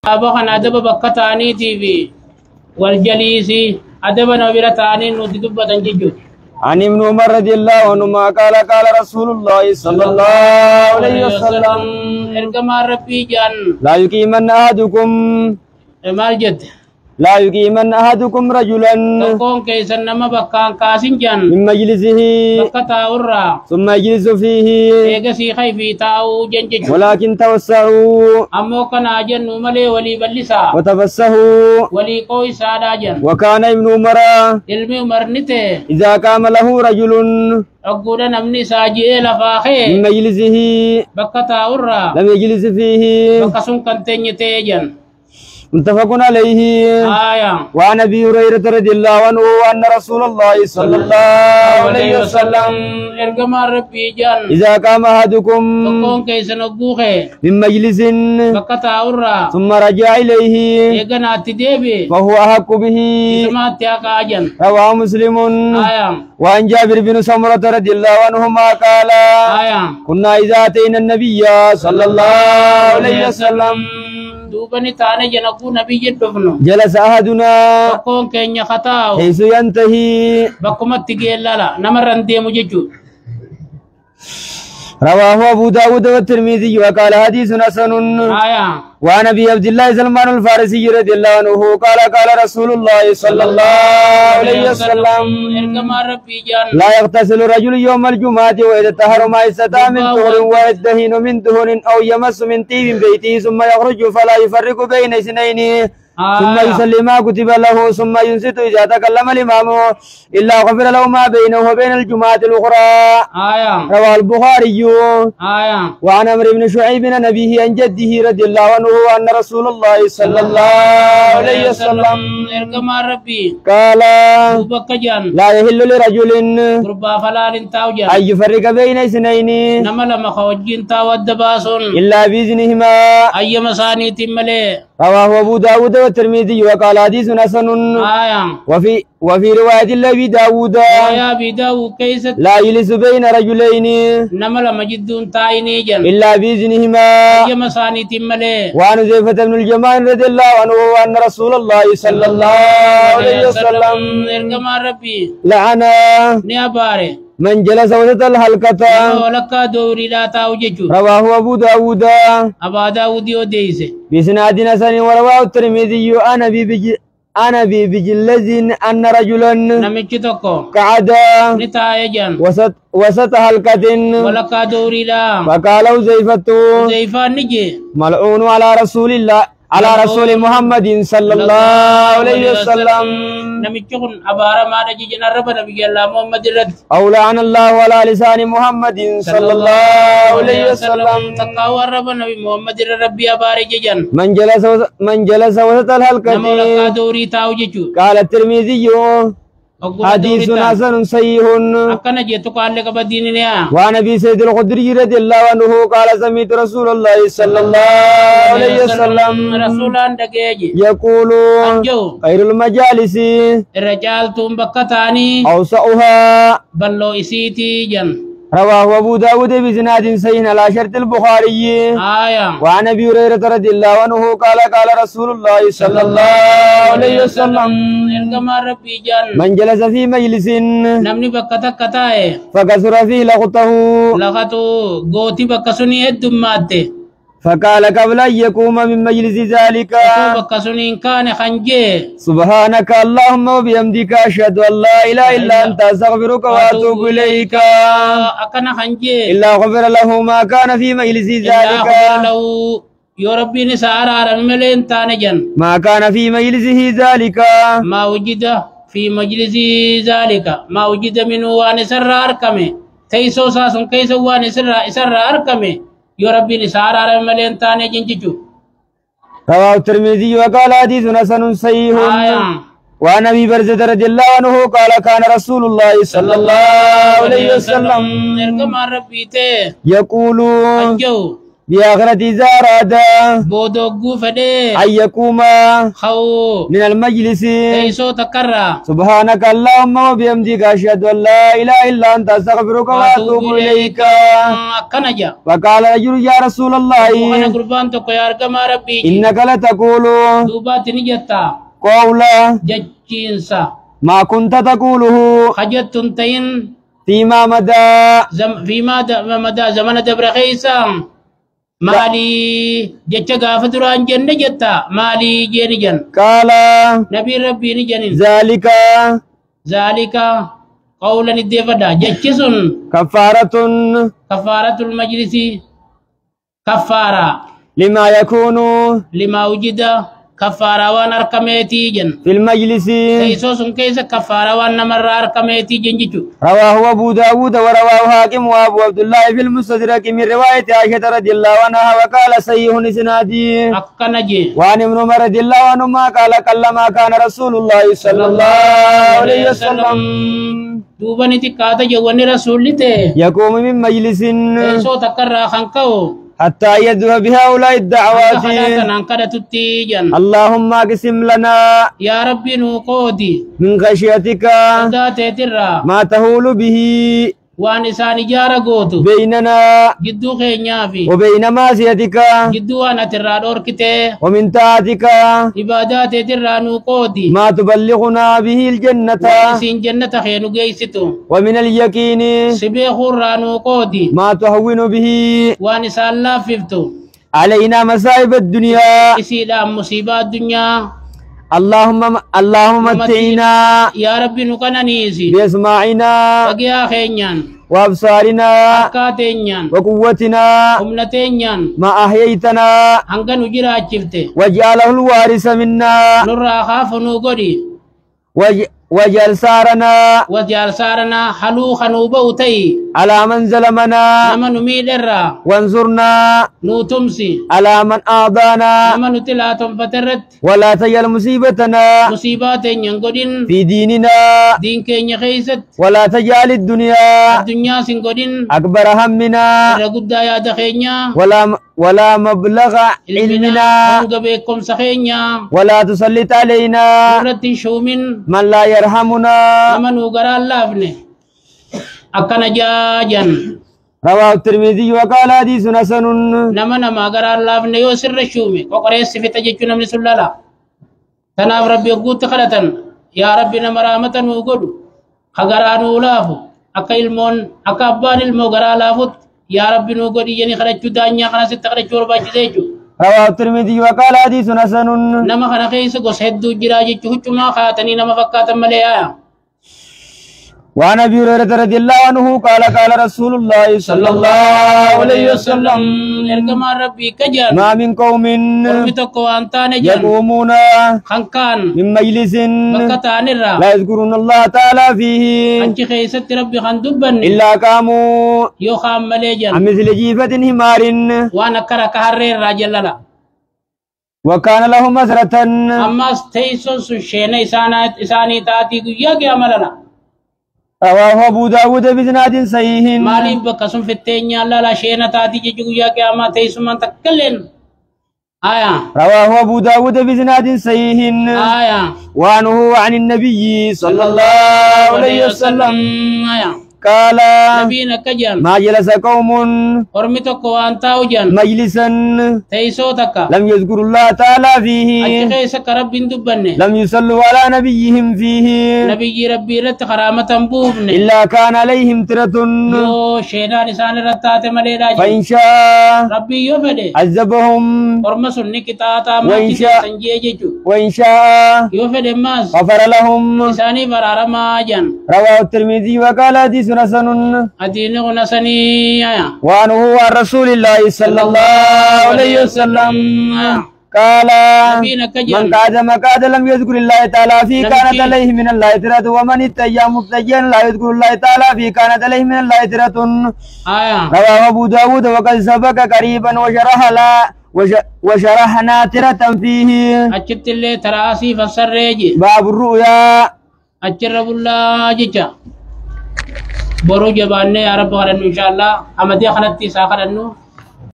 أبوهن أدب بكتاني تيفي والجليس أدب نبيل تاني نتدب تنججو عن ابن عمر رضي الله عنهما قال قال رسول الله صلى الله عليه وسلم إرجما ربي جان لا يقيمن أحدكم مال جد لا يقيمن أحدكم رجلا تكون كيسن نما بكان كاسين جان من مجلسه بكتا أورا ثم يجلس فيه إيجاسي خيفي تاو جنجج ولكن توسعوا أمو كان أجن ملي ولي بلسا وتفسحوا ولي قوي سادا جن وكان ابن عمر علمي مرنته إذا قام له رجل أقول نمني ساجي لفاخي من مجلسه بكتا أورا لم يجلس فيه بكسون كنتين يتيجن متفق عليه وعن ابي هريره رضي الله عنه ان رسول الله صلى الله عليه وسلم ارجما ربي جان اذا قام احدكم تكون كيسن ابوخه من مجلس بكتا اورا ثم رجع اليه يغنا تديبي فهو احق به سمعت يا كاجن رواه مسلم وعن جابر بن سمره رضي الله عنهما قال كنا اذا اتينا النبي صلى الله عليه وسلم دوبني تاني جنكو نبي جدفنو جلس أحدنا بكون كينيا خطاو حيث ينتهي بكما تجي لالا نمرن دي مججو رواه أبو داود والترمذي وقال حديث حسن وعن أبي عبد الله سلمان الفارسي رضي الله عنه قال قال رسول الله صلى الله عليه وسلم لا يغتسل رجل يوم الجمعة ويتطهر ما استطاع من طهر ويدهن من دهن أو يمس من طيب بيته ثم يخرج فلا يفرق بين اثنين ثم يصلي ما كتب له ثم ينصت إذا تكلم الإمام إلا غفر له ما بينه وبين الجمعة الأخرى رواه البخاري وعن عمرو بن شعيب عن أبيه عن جده رضي الله عنه أن رسول الله صلى الله عليه وسلم قال لا يحل لرجل أن يفرق بين اثنين إلا بإذنهما رواه أبو داود والترمذي وقال حديث حسن وفي رواية لأبي داود لا يجلس بين رجلين إلا بإذنهما وعن حذيفة بن اليمان رضي الله عنه أن رسول الله صلى الله عليه وسلم لعن من جلس وسط الحلقة رواه أبو داود بإسناد حسن ورواه الترمذي أنا بجلز أن رجلا قعد وسط حلقة فقال حذيفة ملعون على رسول الله على رسول محمد صلى الله عليه وسلم أو لعن الله على لسان محمد صلى الله عليه وسلم من جلس وسط الحلقة قال الترمذي حديث حسن صحيح وعن ابي سعيد الخدري رضي الله عنه قال سمعت رسول الله صلى الله عليه وسلم يقول خير المجالس أوسعها رواه أبو داود بإسناد صحيح على شرط البخاري وعن أبي هريرة رضي الله عنه قال قال رسول الله صلى الله عليه وسلم من جلس في مجلس فكثر فيه لغته فقال قبل أن يقوم من مجلس ذلك سبحانك اللهم وبحمدك أشهد أن لا إله إلا أنت أستغفرك وأتوب إليك إلا غفر له ما كان في مجلس ذلك يا ربي نسار على الملين تانجن ما كان في مجلسه ذلك ما وجد في مجلس ذلك ما وجد منه وانسر أركمه تيسو ساسون كيسو وانسر أركمه يا ربي نسار على الملين تانجن جيجو رواه الترمذي وقال حديث حسن صحيح وعن ابي برزة رضي الله عنه قال كان رسول الله صلى الله عليه وسلم يقول بآخرة إذا أراد بودوغو فدي أن يقوم خو من المجلس تيسو تكرر سبحانك اللهم وبحمدك أشهد أن لا إله إلا أنت أستغفرك وأتوب إليك كنجا فقال رجل يا رسول الله وانا قربان تكو يا رقم ربي إنك لتقول دوبات نجتا قولا ججينسا ما كنت تقوله خجت تنتين فيما مدى فيما مدى زمن دبر خيسام مالي جتا غافدران جن جتا مالي جن جن قال نبي ربي نجن ذلك قولا الدفدا جتسن كفارة المجلس كفارة لما وجد كفارة وان أركميتي جن في المجلس كيسوس كيس كفارة وان نمر أركميتي جنجتو رواه أبو داود ورواه حاكم وأبو عبد الله في المستدرك من رواية عائشة رضي الله عنها وقال صحيح إسنادي أكنجي وعن ابن عمر رضي الله عنهما قال كلما كان رسول الله صلى الله عليه وسلم دوبني تكاتا جواني رسول لته يقوم من مجلس كيسو تكرر خنكو حتى يدعو بهؤلاء الدعوات اللهم اقسم لنا يا ربي نقودي من خشيتك ما تهول به وانسان جارة قوتو بيننا جدو خينيا في وبين معصيتك جدو أنا ترى كته ومن طاعتك عبادات ترى نقودي ما تبلغنا به الجنة سين جنة خينو جيستو ومن اليقين سبيخ رانو قودي ما تهون به وانسان لا ففتو علينا مصائب الدنيا إسيدا مصيبة الدنيا اللهم متعنا يا ربي نكنا نيسي بأسماعنا وقيا خينيان وأبصارنا أكاتينيان وقوتنا أمنتينيان ما أحييتنا هنگا نجرا أجفته واجعله الوارث منا نرى خاف نوغري واجعل سارنا حلو خنوبوتي على من ظلمنا نما نميدر وانصرنا نوتمسي على من أعضانا نما نتلاتم فترت ولا تجعل مصيبتنا مصيبات ينقدن في ديننا دين كين خيست ولا تجعل الدنيا سنقدن أكبر همنا رقود يا دخينيا ولا مبلغ علمنا بكم سخينيا ولا تسلط علينا من لا يرحمنا نمن وقرا اللافني أكنا جاجن رواه الترمذي وقال حديث حسن نما قرا اللافني يوسر الشومي وقريس في تجج نمن سلالا تناف ربي قوت خلطا يا ربي نمرامة وقلو خقرانو لافو أكا المون أكا أبان المو قرا لافوت يا ربي نقول يني خرجت دانيا خنا ستخرج وربا جزيجو رواه الترمذي وقال حديث حسن نما خنا خيس قصيدو جراجي چوچما خاتني نما فكاتم مليا وعن ابي هريره رضي الله عنه قال رسول الله صلى الله عليه وسلم ارجما ربي كجان ما من قوم يقومون خنكان من مجلس بكتانرا لا يذكرون الله تعالى فيه انت خيست ربي خندبن الا قاموا يخام مليجن مثل جيفة همار وانا كرك حرير راجللا وكان له مسرة اما استيسون سشينا اساني تاتي قيا قياملنا رواه أبو داود بإسناد صحيح مالي بكسم في التينيا لا شينا تاتي جيجويا كاما تيسمان تكلن رواه أبو داود بإسناد صحيح وعنه عن النبي صلى الله عليه وسلم قال ما جلس قوم مجلسا لم يذكر الله تعالى فيه لم يصلوا على نبيهم فيه إلا كان عليهم ترة فإن شاء عذبهم وإن شاء غفر لهم رواه الترمذي وقال حديث حسن وعنه عن رسول الله صلى الله عليه وسلم قال من قعد مقعد لم يذكر الله تعالى فيه كانت عليه من الله ترة ومن اتجه مبتجيا لا يذكر الله تعالى فيه كانت عليه من الله ترة رواه أبو داود وقد سبق قريبا وشرحنا ترة فيه أجت اللي تراسي فسرج باب الرؤيا أجرب الله جيجا برو جبانه يا رب غرن إن شاء الله أمدي خلتي ساخرنو